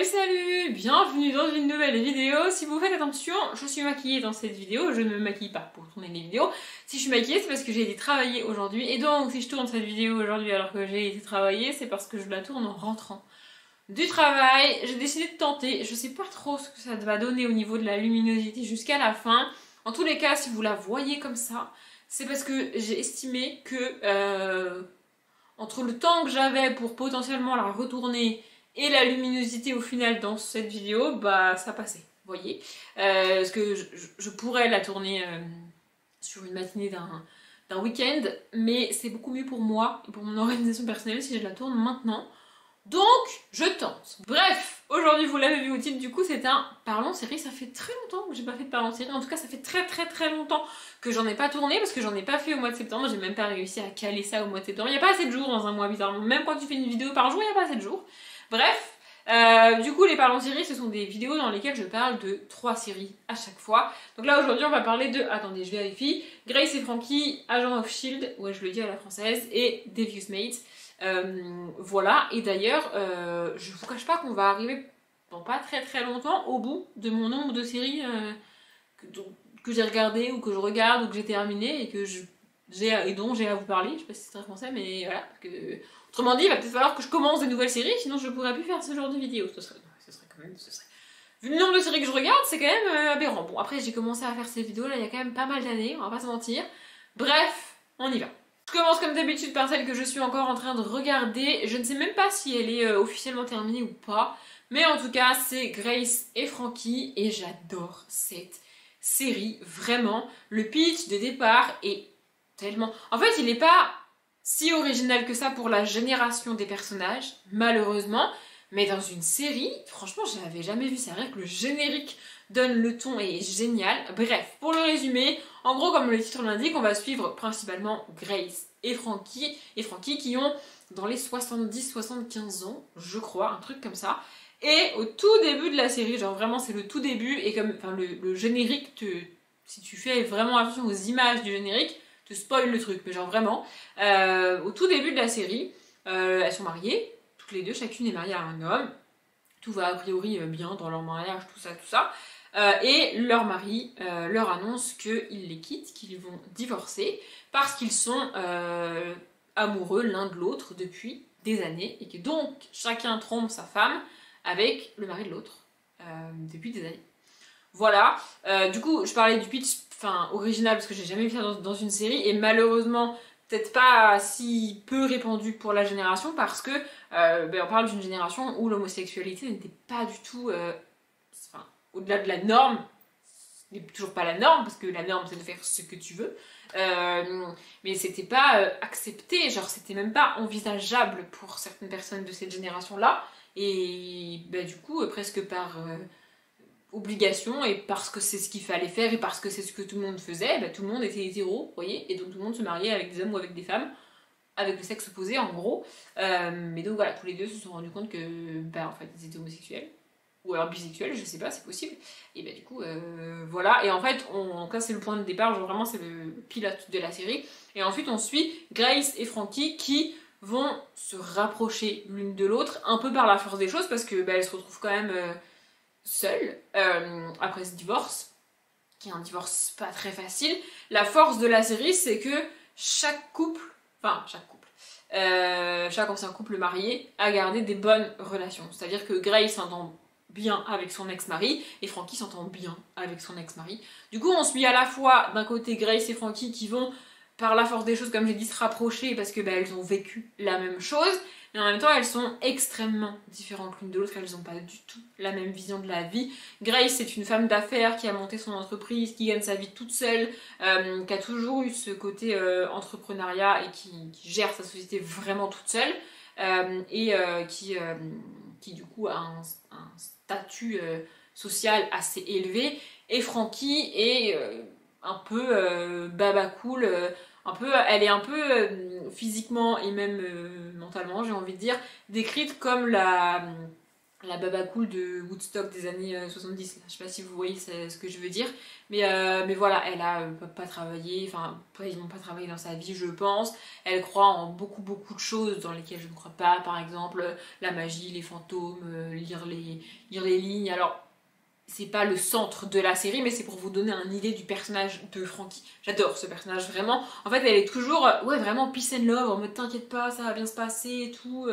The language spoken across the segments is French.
Salut, bienvenue dans une nouvelle vidéo. Si vous faites attention, je suis maquillée dans cette vidéo, je ne me maquille pas pour tourner les vidéos. Si je suis maquillée, c'est parce que j'ai été travailler aujourd'hui, et donc si je tourne cette vidéo aujourd'hui alors que j'ai été travailler, c'est parce que je la tourne en rentrant du travail. J'ai décidé de tenter, je sais pas trop ce que ça va donner au niveau de la luminosité jusqu'à la fin. En tous les cas, si vous la voyez comme ça, c'est parce que j'ai estimé que entre le temps que j'avais pour potentiellement la retourner et la luminosité au final dans cette vidéo, bah ça passait, vous voyez. Parce que je pourrais la tourner sur une matinée d'un week-end, mais c'est beaucoup mieux pour moi et pour mon organisation personnelle si je la tourne maintenant. Donc, je tente. Bref, aujourd'hui vous l'avez vu au titre, du coup c'est un parlons série. Ça fait très longtemps que j'ai pas fait de parlons série. En tout cas, ça fait très longtemps que j'en ai pas tourné parce que j'en ai pas fait au mois de septembre. J'ai même pas réussi à caler ça au mois de septembre. Il n'y a pas assez de jours dans un mois, bizarrement. Même quand tu fais une vidéo par jour, il n'y a pas assez de jours. Bref, du coup les parlons séries, ce sont des vidéos dans lesquelles je parle de 3 séries à chaque fois. Donc là aujourd'hui on va parler de, attendez je vérifie, Grace et Frankie, Agent of Shield, ouais je le dis à la française, et Devious Mate. Voilà, et d'ailleurs je vous cache pas qu'on va arriver dans pas très longtemps au bout de mon nombre de séries que j'ai regardées ou que je regarde ou que j'ai terminé et dont j'ai à vous parler. Je sais pas si c'est très français, mais voilà, parce que autrement dit il va peut-être falloir que je commence de nouvelles séries, sinon je pourrais plus faire ce genre de vidéo. Ce serait quand même, vu le nombre de séries que je regarde, c'est quand même aberrant. Bon, après j'ai commencé à faire ces vidéos là il y a quand même pas mal d'années, on va pas se mentir. Bref, on y va. Je commence comme d'habitude par celle que je suis encore en train de regarder. Je ne sais même pas si elle est officiellement terminée ou pas. Mais en tout cas, c'est Grace et Frankie. Et j'adore cette série, vraiment. Le pitch de départ est tellement... En fait, il n'est pas si original que ça pour la génération des personnages, malheureusement. Mais dans une série, franchement, je l'avais jamais vu. C'est vrai que le générique donne le ton et est génial. Bref, pour le résumer, en gros, comme le titre l'indique, on va suivre principalement Grace et Frankie qui ont dans les 70-75 ans, je crois, un truc comme ça. Et au tout début de la série, genre vraiment c'est le tout début, et comme enfin, le générique, si tu fais vraiment attention aux images du générique, te spoil le truc, mais genre vraiment. Au tout début de la série, elles sont mariées, toutes les deux, chacune est mariée à un homme. Tout va a priori bien dans leur mariage, tout ça. Et leur mari leur annonce qu'ils les quittent, qu'ils vont divorcer, parce qu'ils sont amoureux l'un de l'autre depuis des années, et que donc chacun trompe sa femme avec le mari de l'autre depuis des années. Voilà, du coup je parlais du pitch original parce que j'ai jamais vu ça dans une série, et malheureusement peut-être pas si peu répandu pour la génération, parce que on parle d'une génération où l'homosexualité n'était pas du tout au-delà de la norme. Ce n'est toujours pas la norme, parce que la norme c'est de faire ce que tu veux, mais c'était pas accepté, genre c'était même pas envisageable pour certaines personnes de cette génération là, et du coup presque par obligation, et parce que c'est ce qu'il fallait faire et parce que c'est ce que tout le monde faisait, tout le monde était hétéro, vous voyez, et donc tout le monde se mariait avec des hommes ou avec des femmes avec le sexe opposé en gros. Mais donc voilà, tous les deux se sont rendus compte que en fait ils étaient homosexuels ou alors bisexuels, je sais pas, c'est possible. Et du coup voilà, et en fait là c'est le point de départ, genre vraiment c'est le pilote de la série, et ensuite on suit Grace et Frankie qui vont se rapprocher l'une de l'autre un peu par la force des choses, parce que elles se retrouvent quand même seules après ce divorce, qui est un divorce pas très facile. La force de la série, c'est que chaque ancien couple marié a gardé des bonnes relations. C'est-à-dire que Grace s'entend bien avec son ex-mari et Frankie s'entend bien avec son ex-mari. Du coup, on suit à la fois d'un côté Grace et Frankie qui vont, par la force des choses, comme j'ai dit, se rapprocher parce que elles ont vécu la même chose, mais en même temps elles sont extrêmement différentes l'une de l'autre, elles n'ont pas du tout la même vision de la vie. Grace c'est une femme d'affaires qui a monté son entreprise, qui gagne sa vie toute seule, qui a toujours eu ce côté entrepreneuriat et qui gère sa société vraiment toute seule, qui du coup a un statut social assez élevé. Et Frankie est un peu baba cool, elle est un peu physiquement et même mentalement, j'ai envie de dire, décrite comme la la baba cool de Woodstock des années 70. Là. Je sais pas si vous voyez ce que je veux dire. Mais voilà, elle a pas travaillé, enfin, quasiment pas travaillé dans sa vie, je pense. Elle croit en beaucoup de choses dans lesquelles je ne crois pas. Par exemple, la magie, les fantômes, lire les lignes. Alors, c'est pas le centre de la série, mais c'est pour vous donner une idée du personnage de Frankie. J'adore ce personnage, vraiment. En fait, elle est toujours, ouais, vraiment peace and love, en mode t'inquiète pas, ça va bien se passer et tout.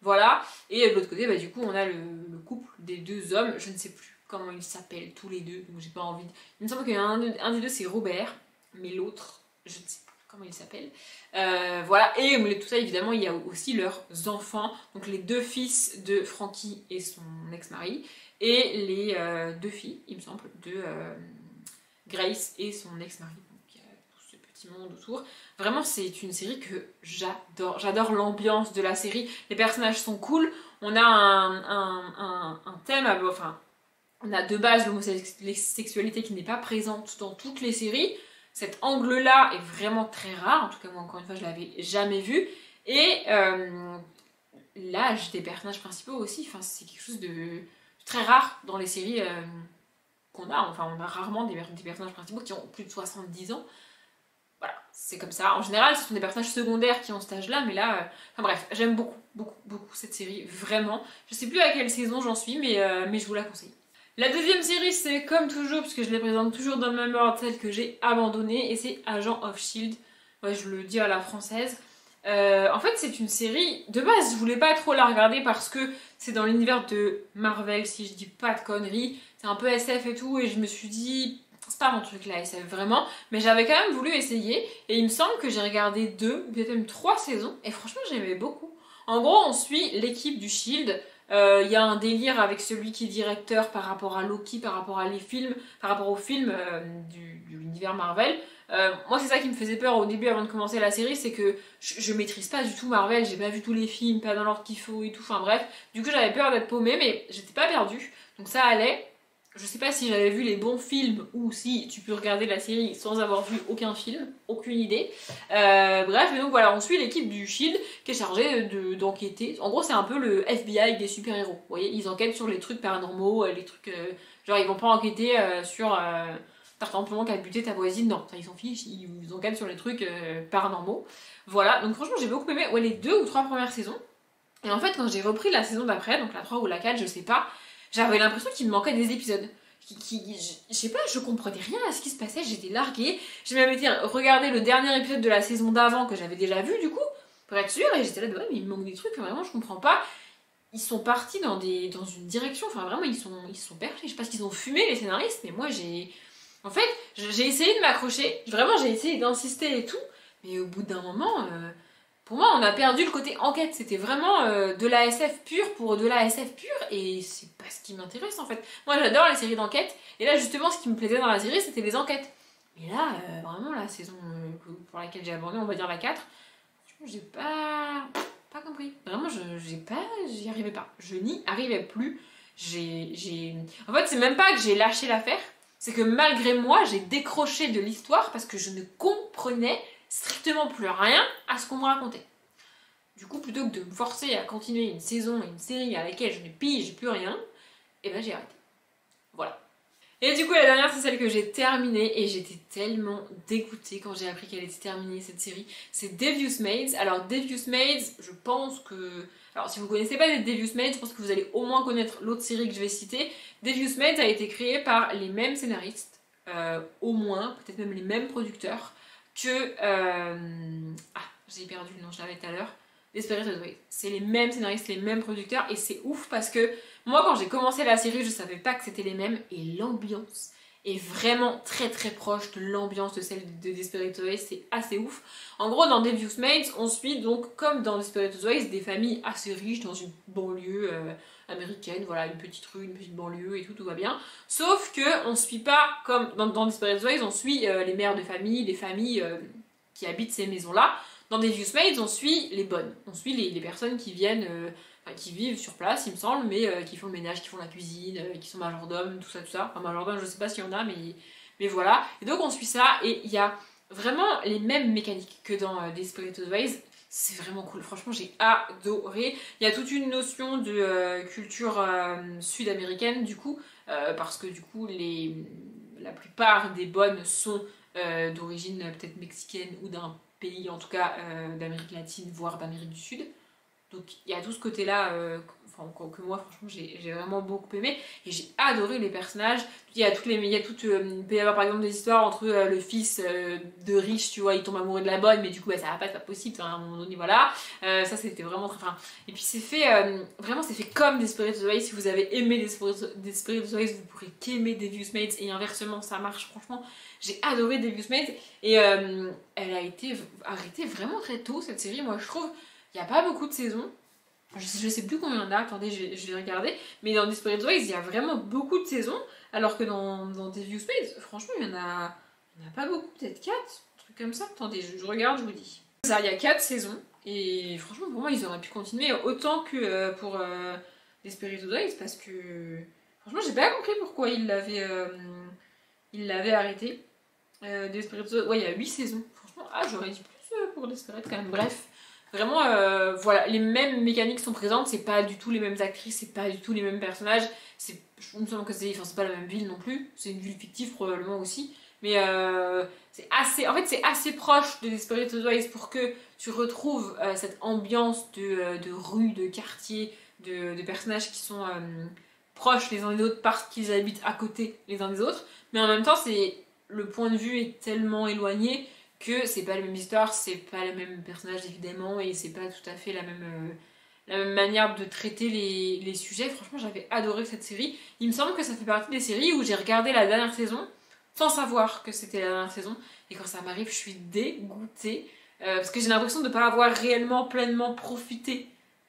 Voilà. Et de l'autre côté, bah, du coup, on a le couple des deux hommes. Je ne sais plus comment ils s'appellent tous les deux, donc j'ai pas envie de... Il me semble qu'un des deux, c'est Robert, mais l'autre, je ne sais plus comment il s'appelle. Voilà. Et au milieu de tout ça, évidemment, il y a aussi leurs enfants. Donc les deux fils de Frankie et son ex-mari. Et les deux filles, il me semble, de Grace et son ex-mari. Donc il y a tout ce petit monde autour. Vraiment, c'est une série que j'adore. J'adore l'ambiance de la série. Les personnages sont cool. On a un thème, enfin, on a de base l'homosexualité qui n'est pas présente dans toutes les séries. Cet angle-là est vraiment très rare. En tout cas, moi, encore une fois, je l'avais jamais vu. Et l'âge des personnages principaux aussi, enfin, c'est quelque chose de très rare dans les séries qu'on a. Enfin, on a rarement des personnages principaux qui ont plus de 70 ans. Voilà, c'est comme ça. En général, ce sont des personnages secondaires qui ont cet âge-là, mais là... Enfin bref, j'aime beaucoup cette série, vraiment. Je sais plus à quelle saison j'en suis, mais je vous la conseille. La deuxième série, c'est comme toujours, parce que je les présente toujours dans le même ordre, celle que j'ai abandonnée, et c'est Agent of Shield. Ouais, je le dis à la française. En fait, c'est une série... De base, je voulais pas trop la regarder parce que c'est dans l'univers de Marvel, si je dis pas de conneries. C'est un peu SF et tout, et je me suis dit... C'est pas mon truc la SF, vraiment. Mais j'avais quand même voulu essayer, et il me semble que j'ai regardé 2 ou peut-être même 3 saisons, et franchement, j'aimais beaucoup. En gros, on suit l'équipe du Shield. Il y a un délire avec celui qui est directeur par rapport à Loki, par rapport à les films, par rapport aux films de l'univers Marvel. Moi, c'est ça qui me faisait peur au début avant de commencer la série, c'est que je maîtrise pas du tout Marvel, j'ai pas vu tous les films, pas dans l'ordre qu'il faut et tout, enfin bref. Du coup, j'avais peur d'être paumée, mais j'étais pas perdue, donc ça allait. Je sais pas si j'avais vu les bons films ou si tu peux regarder la série sans avoir vu aucun film, aucune idée. Bref, et donc voilà, on suit l'équipe du Shield qui est chargée d'enquêter. En gros, c'est un peu le FBI des super-héros. Vous voyez, ils enquêtent sur les trucs paranormaux, les trucs. Genre, ils vont pas enquêter sur. T'as simplement qu'à buter ta voisine, non, ça ils s'en fichent, ils enquêtent sur les trucs paranormaux. Voilà, donc franchement, j'ai beaucoup aimé les 2 ou 3 premières saisons. Et en fait, quand j'ai repris la saison d'après, donc la 3 ou la 4, je sais pas. J'avais l'impression qu'il me manquait des épisodes. Je sais pas, je comprenais rien à ce qui se passait, j'étais larguée. J'ai même été regarder le dernier épisode de la saison d'avant que j'avais déjà vu du coup, pour être sûre, et j'étais là, ouais, mais il me manque des trucs, vraiment je comprends pas. Ils sont partis dans une direction, enfin vraiment ils sont perchés. Je sais pas ce qu'ils ont fumé les scénaristes, mais moi j'ai... En fait, j'ai essayé de m'accrocher, vraiment j'ai essayé d'insister et tout, mais au bout d'un moment... Pour moi, on a perdu le côté enquête. C'était vraiment de la SF pure pour de la SF pure, et c'est pas ce qui m'intéresse en fait. Moi, j'adore les séries d'enquête, et là, justement, ce qui me plaisait dans la série, c'était les enquêtes. Mais là, vraiment, la saison pour laquelle j'ai abandonné, on va dire la 4, franchement, j'ai pas compris. Vraiment, j'y arrivais pas. Je n'y arrivais plus. En fait, c'est même pas que j'ai lâché l'affaire, c'est que malgré moi, j'ai décroché de l'histoire parce que je ne comprenais strictement plus rien à ce qu'on me racontait. Du coup, plutôt que de me forcer à continuer une saison et une série à laquelle je ne pige plus rien, et ben j'ai arrêté. Voilà. Et du coup, la dernière, c'est celle que j'ai terminée, et j'étais tellement dégoûtée quand j'ai appris qu'elle était terminée, cette série. C'est Devious Maids. Alors, Devious Maids, je pense que... Alors, si vous ne connaissez pas Devious Maids, je pense que vous allez au moins connaître l'autre série que je vais citer. Devious Maids a été créée par les mêmes scénaristes, au moins, peut-être même les mêmes producteurs, que... j'ai perdu le nom, je l'avais tout à l'heure. Desperate Housewives. C'est les mêmes scénaristes, les mêmes producteurs, et c'est ouf parce que moi, quand j'ai commencé la série, je savais pas que c'était les mêmes, et l'ambiance est vraiment très proche de l'ambiance de celle de Desperate Housewives, c'est assez ouf. En gros, dans Devious Maids, on suit donc, comme dans Desperate Housewives, des familles assez riches dans une banlieue américaine, voilà, une petite rue, une petite banlieue et tout va bien. Sauf que on suit pas, comme dans Desperate Housewives, on suit les mères de famille, les familles qui habitent ces maisons-là. Dans Devious Maids, on suit les bonnes. On suit les personnes qui viennent, qui vivent sur place, il me semble, mais qui font le ménage, qui font la cuisine, qui sont majordomes, tout ça. Enfin, majordome, je sais pas s'il y en a, mais voilà. Et donc, on suit ça, et il y a vraiment les mêmes mécaniques que dans Desperate Housewives. c'est vraiment cool, franchement j'ai adoré. Il y a toute une notion de culture sud-américaine du coup, parce que du coup la plupart des bonnes sont d'origine peut-être mexicaine ou d'un pays en tout cas d'Amérique latine, voire d'Amérique du Sud. Donc il y a tout ce côté-là que moi franchement j'ai vraiment beaucoup aimé et j'ai adoré les personnages. Il y a toutes les il y a toutes il peut y avoir par exemple des histoires entre le fils de riche, tu vois, il tombe amoureux de la bonne mais du coup bah, ça va pas, c'est pas possible, enfin, à un moment donné voilà. Ça c'était vraiment très enfin et puis c'est fait vraiment c'est fait comme Desperate Housewives. Si vous avez aimé Desperate Housewives, vous pourrez qu'aimer Devious Maids et inversement ça marche franchement. J'ai adoré Devious Maids et elle a été arrêtée vraiment très tôt cette série, moi je trouve. Il n'y a pas beaucoup de saisons. Je sais plus combien il y en a, attendez, je vais regarder. Mais dans Desperate Housewives, il y a vraiment beaucoup de saisons. Alors que dans Devious Maids, franchement, il y en a pas beaucoup, peut-être 4, un truc comme ça. Attendez, je regarde, je vous dis. Ça, il y a 4 saisons. Et franchement, pour moi, ils auraient pu continuer autant que pour Desperate Housewives. Parce que, franchement, j'ai pas compris pourquoi ils l'avaient arrêté. Desperate Housewives, ouais, il y a 8 saisons. Franchement, j'aurais dit plus pour Desperate quand même. Bref. Vraiment, voilà, les mêmes mécaniques sont présentes, c'est pas du tout les mêmes actrices, c'est pas du tout les mêmes personnages, je me semble que c'est pas la même ville non plus, c'est une ville fictive probablement aussi, mais c'est assez proche de Desperate Housewives pour que tu retrouves cette ambiance de rue, de quartier, de personnages qui sont proches les uns des autres parce qu'ils habitent à côté les uns des autres, mais en même temps, le point de vue est tellement éloigné que c'est pas la même histoire, c'est pas le même personnage évidemment, et c'est pas tout à fait la même manière de traiter les sujets. Franchement, j'avais adoré cette série. Il me semble que ça fait partie des séries où j'ai regardé la dernière saison sans savoir que c'était la dernière saison, et quand ça m'arrive, je suis dégoûtée, parce que j'ai l'impression de ne pas avoir réellement pleinement profité de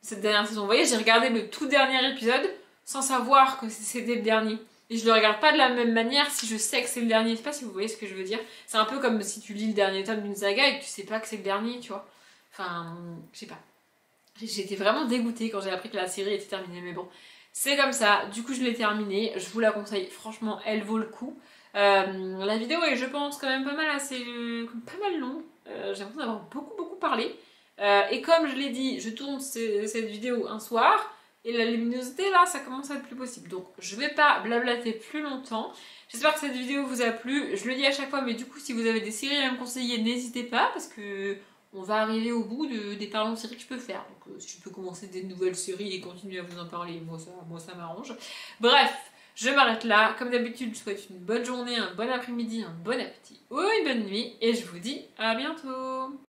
cette dernière saison. Vous voyez, j'ai regardé le tout dernier épisode sans savoir que c'était le dernier. Et je le regarde pas de la même manière si je sais que c'est le dernier. Je sais pas si vous voyez ce que je veux dire. C'est un peu comme si tu lis le dernier tome d'une saga et que tu sais pas que c'est le dernier, tu vois. Enfin, je sais pas. J'étais vraiment dégoûtée quand j'ai appris que la série était terminée. Mais bon, c'est comme ça. Du coup, je l'ai terminée. Je vous la conseille. Franchement, elle vaut le coup. La vidéo est, je pense, quand même pas mal longue. J'ai l'impression d'avoir beaucoup parlé. Et comme je l'ai dit, je tourne cette vidéo un soir. Et la luminosité là, ça commence à être plus possible. Donc je vais pas blablater plus longtemps. J'espère que cette vidéo vous a plu. Je le dis à chaque fois, mais du coup si vous avez des séries à me conseiller, n'hésitez pas. Parce que on va arriver au bout des parlons de séries que je peux faire. Donc si je peux commencer des nouvelles séries et continuer à vous en parler, moi ça m'arrange. Bref, je m'arrête là. Comme d'habitude, je vous souhaite une bonne journée, un bon après-midi, un bon appétit ou une bonne nuit. Et je vous dis à bientôt.